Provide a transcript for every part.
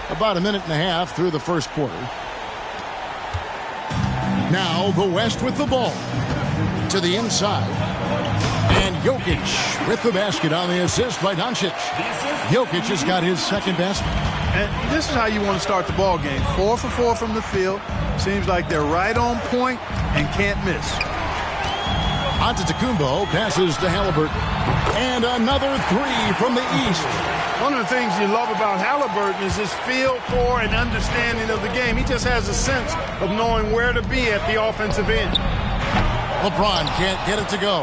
About a minute and a half through the first quarter. Now the West with the ball. To the inside. And Jokic with the basket on the assist by Doncic. Jokic has got his second basket. And this is how you want to start the ball game. 4 for 4 from the field. Seems like they're right on point and can't miss. Antetokounmpo passes to Halliburton. And another three from the East. One of the things you love about Halliburton is his feel for and understanding of the game. He just has a sense of knowing where to be at the offensive end. LeBron can't get it to go.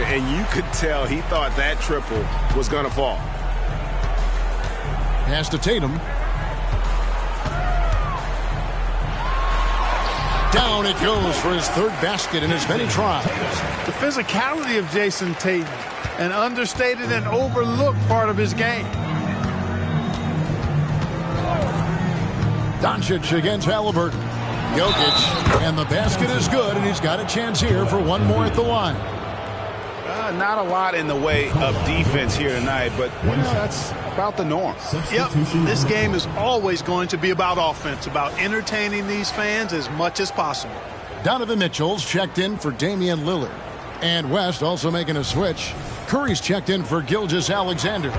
And you could tell he thought that triple was going to fall. Pass to Tatum. Down it goes for his third basket in as many tries. The physicality of Jason Tatum, an understated and overlooked part of his game. Doncic against Halliburton. Jokic, and the basket is good, and he's got a chance here for one more at the line. Not a lot in the way of defense here tonight, but that's about the norm. Yep, this game is always going to be about offense, about entertaining these fans as much as possible. Donovan Mitchell's checked in for Damian Lillard. And West also making a switch. Curry's checked in for Gilgeous-Alexander.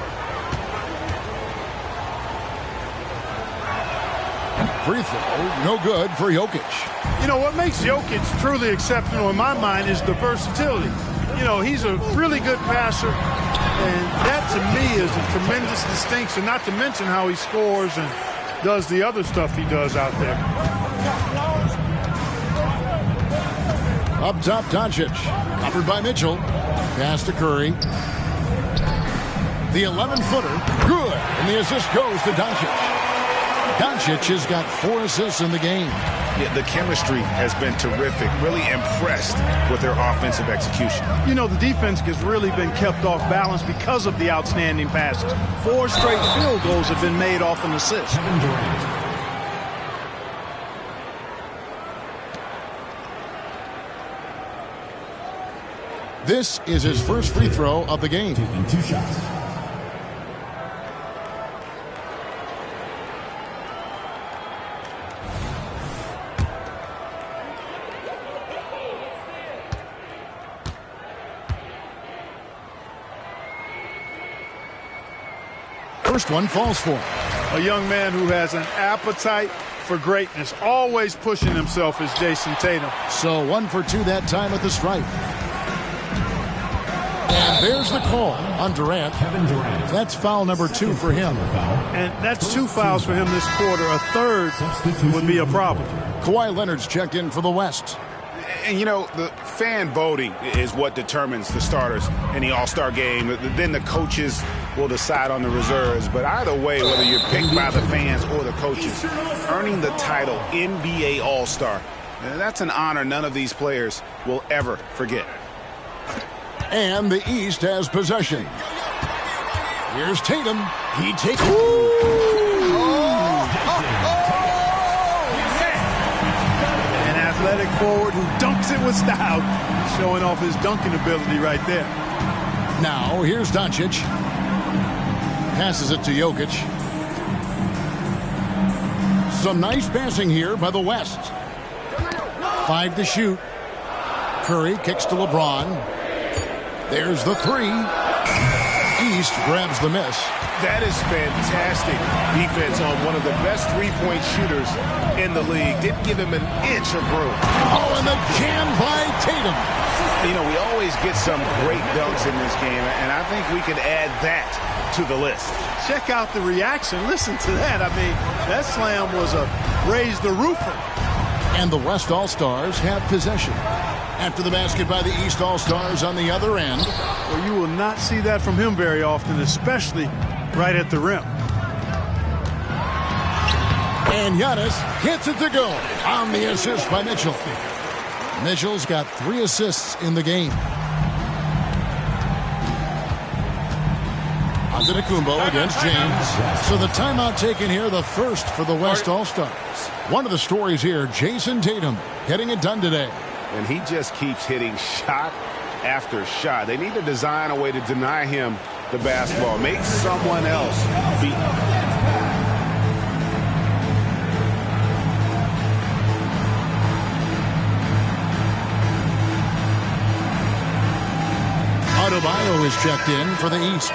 Free throw, no good for Jokic. You know, what makes Jokic truly exceptional in my mind is the versatility. You know, he's a really good passer, and that to me is a tremendous distinction, not to mention how he scores and does the other stuff he does out there. Up top, Doncic. Covered by Mitchell. Pass to Curry. The 11-footer, good, and the assist goes to Doncic. Doncic has got 4 assists in the game. Yeah, the chemistry has been terrific. Really impressed with their offensive execution. You know, the defense has really been kept off balance because of the outstanding passes. 4 straight field goals have been made off an assist. This is his first free throw of the game. 2 shots. First one falls for him. A young man who has an appetite for greatness, always pushing himself, is Jason Tatum. So 1 for 2 that time at the stripe. And there's the call on Durant. Kevin Durant. That's foul number 2 for him. And that's 2 fouls for him this quarter. A third would be a problem. Kawhi Leonard's checked in for the West. And, you know, the fan voting is what determines the starters in the All-Star game. Then the coaches will decide on the reserves. But either way, whether you're picked by the fans or the coaches, earning the title NBA All-Star, that's an honor none of these players will ever forget. And the East has possession. Here's Tatum. He takes An athletic forward who dunks it with style, showing off his dunking ability right there. Now, here's Doncic. Passes it to Jokic. Some nice passing here by the West. 5 to shoot. Curry kicks to LeBron. There's the 3. East grabs the miss. That is fantastic defense on one of the best three-point shooters in the league. Didn't give him an inch of room. Oh, and the jam by Tatum. You know, we always get some great dunks in this game, and I think we can add that to the list. Check out the reaction. Listen to that. I mean, that slam was a raise the roofer. And the West All-Stars have possession. After the basket by the East All-Stars on the other end. Well, you will not see that from him very often, especially right at the rim. And Giannis hits it to go on the assist by Mitchell. Mitchell's got 3 assists in the game. Antetokounmpo against James. So the timeout taken here, the first for the West All-Stars. One of the stories here, Jason Tatum getting it done today. And he just keeps hitting shot after shot. They need to design a way to deny him the basketball. Make someone else beat him. is checked in for the East.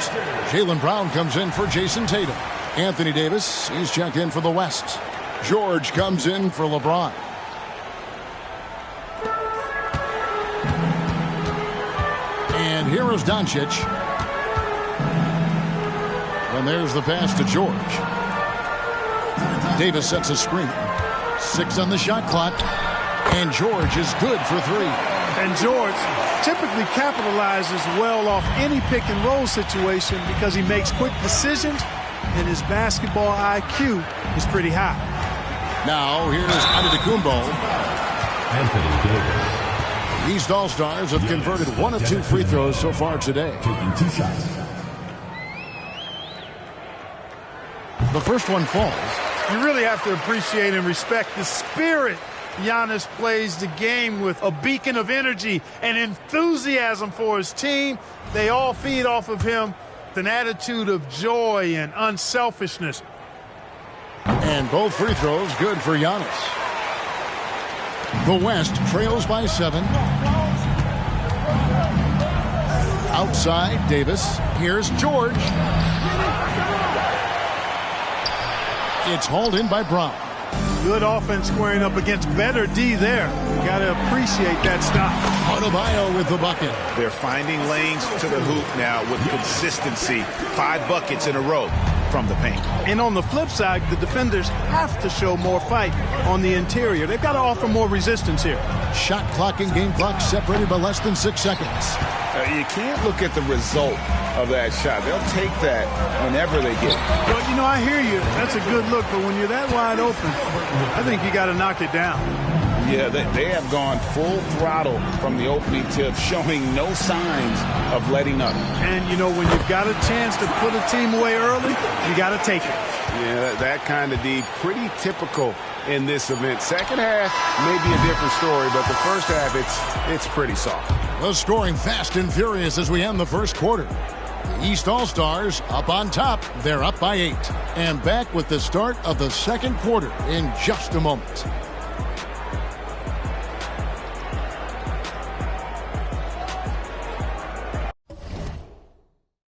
Jaylen Brown comes in for Jason Tatum. Anthony Davis, he's checked in for the West. George comes in for LeBron. And here is Doncic. And there's the pass to George. Davis sets a screen. 6 on the shot clock. And George is good for 3. And George typically capitalizes well off any pick and roll situation because he makes quick decisions and his basketball IQ is pretty high. Now here's Antetokounmpo. Anthony Davis. East All-Stars have converted 1 of 2 free throws so far today. Taking 2 shots. The first one falls. You really have to appreciate and respect the spirit Giannis plays the game with, a beacon of energy and enthusiasm for his team. They all feed off of him with an attitude of joy and unselfishness. And both free throws good for Giannis. The West trails by 7. Outside, Davis. Here's George. It's hauled in by Brown. Good offense squaring up against better D there. You got to appreciate that stop. Adebayo with the bucket. They're finding lanes to the hoop now with consistency. 5 buckets in a row from the paint. And on the flip side, the defenders have to show more fight on the interior. They've got to offer more resistance here. Shot clock and game clock separated by less than 6 seconds. You can't look at the result of that shot. They'll take that whenever they get it. Well, you know, I hear you. That's a good look, but when you're that wide open, I think you got to knock it down. Yeah, they have gone full throttle from the opening tip, showing no signs of letting up. And, you know, when you've got a chance to put a team away early, you got to take it. Yeah, that kind of D, pretty typical in this event. Second half may be a different story, but the first half, it's pretty soft. The scoring fast and furious as we end the first quarter. The East All-Stars up on top. They're up by 8. And back with the start of the second quarter in just a moment.